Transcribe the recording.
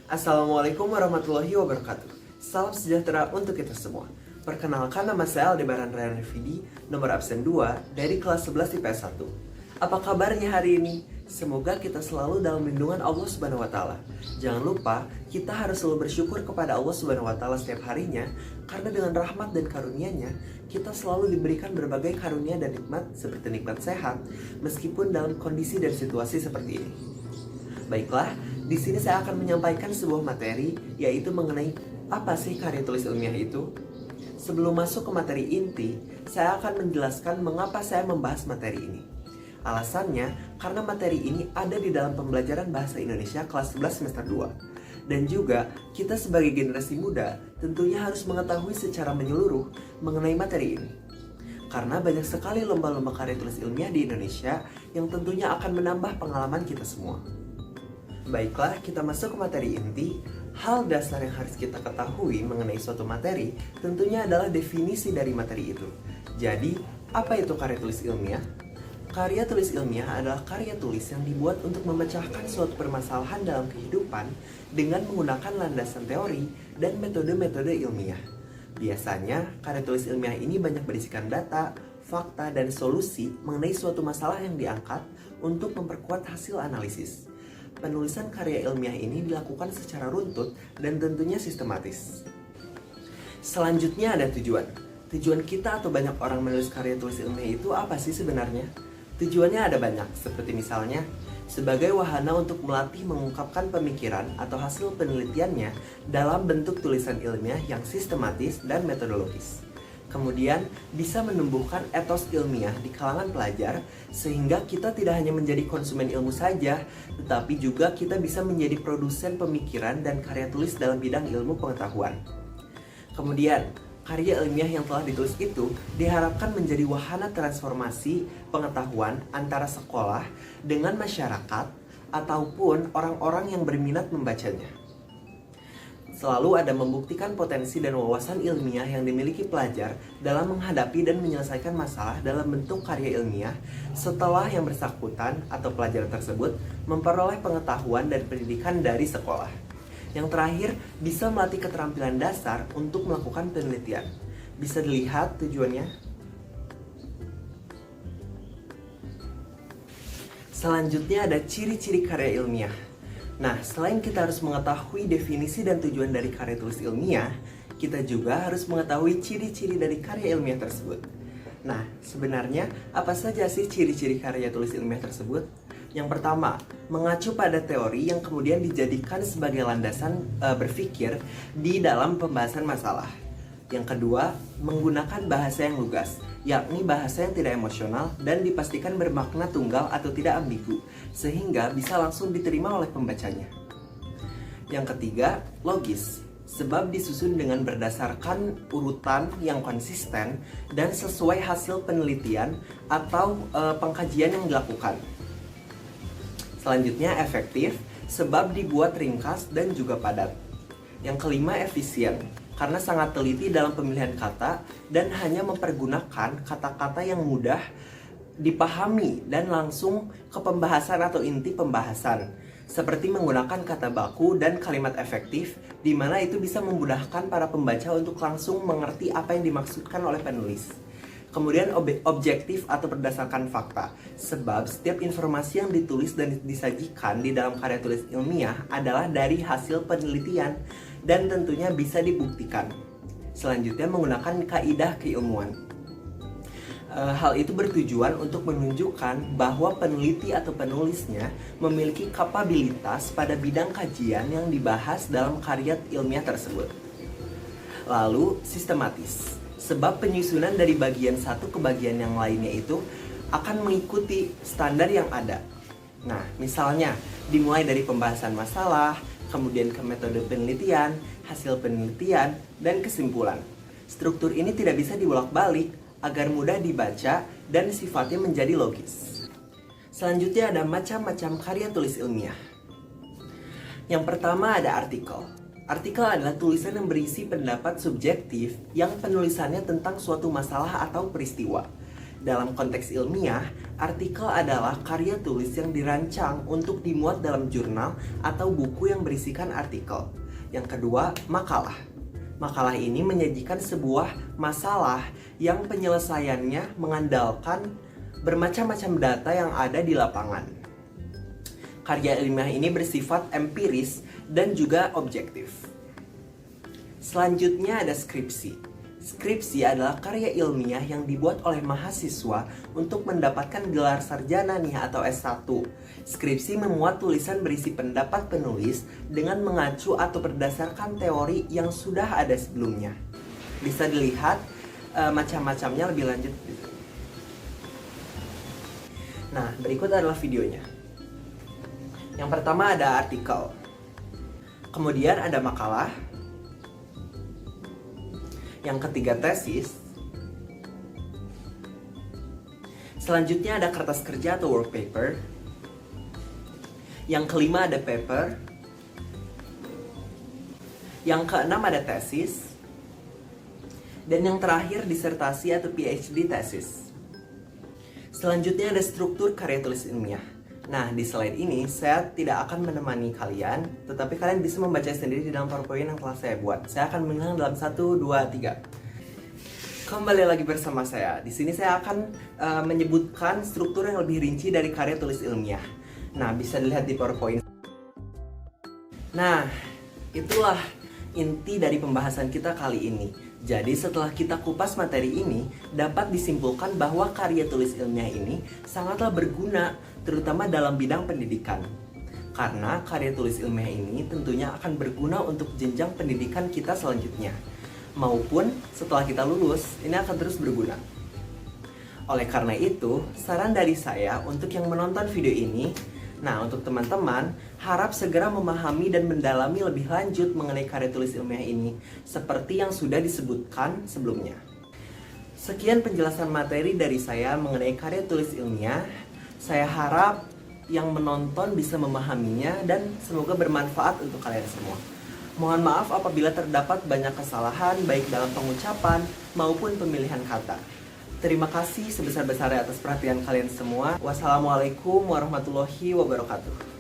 Assalamualaikum warahmatullahi wabarakatuh. Salam sejahtera untuk kita semua. Perkenalkan, nama saya Aldebaran Ryan Revidi, nomor absen 2 dari kelas 11 IPS 1. Apa kabarnya hari ini? Semoga kita selalu dalam lindungan Allah Subhanahu wa taala. Jangan lupa, kita harus selalu bersyukur kepada Allah Subhanahu wa taala setiap harinya, karena dengan rahmat dan karunia-Nya, kita selalu diberikan berbagai karunia dan nikmat seperti nikmat sehat, meskipun dalam kondisi dan situasi seperti ini. Baiklah, di sini saya akan menyampaikan sebuah materi, yaitu mengenai apa sih karya tulis ilmiah itu. Sebelum masuk ke materi inti, saya akan menjelaskan mengapa saya membahas materi ini. Alasannya, karena materi ini ada di dalam pembelajaran Bahasa Indonesia kelas 11 semester 2. Dan juga, kita sebagai generasi muda tentunya harus mengetahui secara menyeluruh mengenai materi ini. Karena banyak sekali lomba-lomba karya tulis ilmiah di Indonesia yang tentunya akan menambah pengalaman kita semua. Baiklah, kita masuk ke materi inti. Hal dasar yang harus kita ketahui mengenai suatu materi tentunya adalah definisi dari materi itu. Jadi, apa itu karya tulis ilmiah? Karya tulis ilmiah adalah karya tulis yang dibuat untuk memecahkan suatu permasalahan dalam kehidupan dengan menggunakan landasan teori dan metode-metode ilmiah. Biasanya, karya tulis ilmiah ini banyak berisikan data, fakta, dan solusi mengenai suatu masalah yang diangkat untuk memperkuat hasil analisis. Penulisan karya ilmiah ini dilakukan secara runtut dan tentunya sistematis. Selanjutnya ada tujuan. Tujuan kita atau banyak orang menulis karya tulis ilmiah itu apa sih sebenarnya? Tujuannya ada banyak, seperti misalnya sebagai wahana untuk melatih mengungkapkan pemikiran atau hasil penelitiannya dalam bentuk tulisan ilmiah yang sistematis dan metodologis. Kemudian bisa menumbuhkan etos ilmiah di kalangan pelajar sehingga kita tidak hanya menjadi konsumen ilmu saja, tetapi juga kita bisa menjadi produsen pemikiran dan karya tulis dalam bidang ilmu pengetahuan. Kemudian, karya ilmiah yang telah ditulis itu diharapkan menjadi wahana transformasi pengetahuan antara sekolah dengan masyarakat ataupun orang-orang yang berminat membacanya. Selalu ada membuktikan potensi dan wawasan ilmiah yang dimiliki pelajar dalam menghadapi dan menyelesaikan masalah dalam bentuk karya ilmiah setelah yang bersangkutan atau pelajar tersebut memperoleh pengetahuan dan pendidikan dari sekolah. Yang terakhir, bisa melatih keterampilan dasar untuk melakukan penelitian. Bisa dilihat tujuannya. Selanjutnya ada ciri-ciri karya ilmiah. Nah, selain kita harus mengetahui definisi dan tujuan dari karya tulis ilmiah, kita juga harus mengetahui ciri-ciri dari karya ilmiah tersebut. Nah, sebenarnya apa saja sih ciri-ciri karya tulis ilmiah tersebut? Yang pertama, mengacu pada teori yang kemudian dijadikan sebagai landasan berpikir di dalam pembahasan masalah. Yang kedua, menggunakan bahasa yang lugas, yakni bahasa yang tidak emosional dan dipastikan bermakna tunggal atau tidak ambigu, sehingga bisa langsung diterima oleh pembacanya. Yang ketiga, logis, sebab disusun dengan berdasarkan urutan yang konsisten dan sesuai hasil penelitian atau pengkajian yang dilakukan. Selanjutnya, efektif, sebab dibuat ringkas dan juga padat. Yang kelima, efisien, karena sangat teliti dalam pemilihan kata dan hanya mempergunakan kata-kata yang mudah dipahami dan langsung ke pembahasan atau inti pembahasan, seperti menggunakan kata baku dan kalimat efektif, di mana itu bisa memudahkan para pembaca untuk langsung mengerti apa yang dimaksudkan oleh penulis. Kemudian objektif atau berdasarkan fakta, sebab setiap informasi yang ditulis dan disajikan di dalam karya tulis ilmiah adalah dari hasil penelitian dan tentunya bisa dibuktikan. Selanjutnya, menggunakan kaidah keilmuan. Hal itu bertujuan untuk menunjukkan bahwa peneliti atau penulisnya memiliki kapabilitas pada bidang kajian yang dibahas dalam karya ilmiah tersebut. Lalu, sistematis, sebab penyusunan dari bagian satu ke bagian yang lainnya itu akan mengikuti standar yang ada. Nah, misalnya dimulai dari pembahasan masalah, kemudian ke metode penelitian, hasil penelitian, dan kesimpulan. Struktur ini tidak bisa dibolak-balik agar mudah dibaca dan sifatnya menjadi logis. Selanjutnya ada macam-macam karya tulis ilmiah. Yang pertama ada artikel. Artikel adalah tulisan yang berisi pendapat subjektif yang penulisannya tentang suatu masalah atau peristiwa. Dalam konteks ilmiah, artikel adalah karya tulis yang dirancang untuk dimuat dalam jurnal atau buku yang berisikan artikel. Yang kedua, makalah. Makalah ini menyajikan sebuah masalah yang penyelesaiannya mengandalkan bermacam-macam data yang ada di lapangan. Karya ilmiah ini bersifat empiris dan juga objektif. Selanjutnya ada skripsi. Skripsi adalah karya ilmiah yang dibuat oleh mahasiswa untuk mendapatkan gelar sarjana nih atau S1. Skripsi memuat tulisan berisi pendapat penulis dengan mengacu atau berdasarkan teori yang sudah ada sebelumnya. Bisa dilihat macam-macamnya lebih lanjut. Nah, berikut adalah videonya. Yang pertama ada artikel. Kemudian ada makalah. Yang ketiga tesis. Selanjutnya ada kertas kerja atau work paper. Yang kelima ada paper. Yang keenam ada tesis. Dan yang terakhir disertasi atau PhD tesis. Selanjutnya ada struktur karya tulis ilmiah. Nah, di slide ini saya tidak akan menemani kalian, tetapi kalian bisa membaca sendiri di dalam PowerPoint yang telah saya buat. Saya akan mengulang dalam 1, 2, 3. Kembali lagi bersama saya. Di sini saya akan menyebutkan struktur yang lebih rinci dari karya tulis ilmiah. Nah, bisa dilihat di PowerPoint. Nah, itulah inti dari pembahasan kita kali ini. Jadi setelah kita kupas materi ini, dapat disimpulkan bahwa karya tulis ilmiah ini sangatlah berguna, terutama dalam bidang pendidikan. Karena karya tulis ilmiah ini tentunya akan berguna untuk jenjang pendidikan kita selanjutnya. Maupun setelah kita lulus, ini akan terus berguna. Oleh karena itu, saran dari saya untuk yang menonton video ini, nah untuk teman-teman, harap segera memahami dan mendalami lebih lanjut mengenai karya tulis ilmiah ini, seperti yang sudah disebutkan sebelumnya. Sekian penjelasan materi dari saya mengenai karya tulis ilmiah. Saya harap yang menonton bisa memahaminya dan semoga bermanfaat untuk kalian semua. Mohon maaf apabila terdapat banyak kesalahan baik dalam pengucapan maupun pemilihan kata. Terima kasih sebesar-besarnya atas perhatian kalian semua. Wassalamualaikum warahmatullahi wabarakatuh.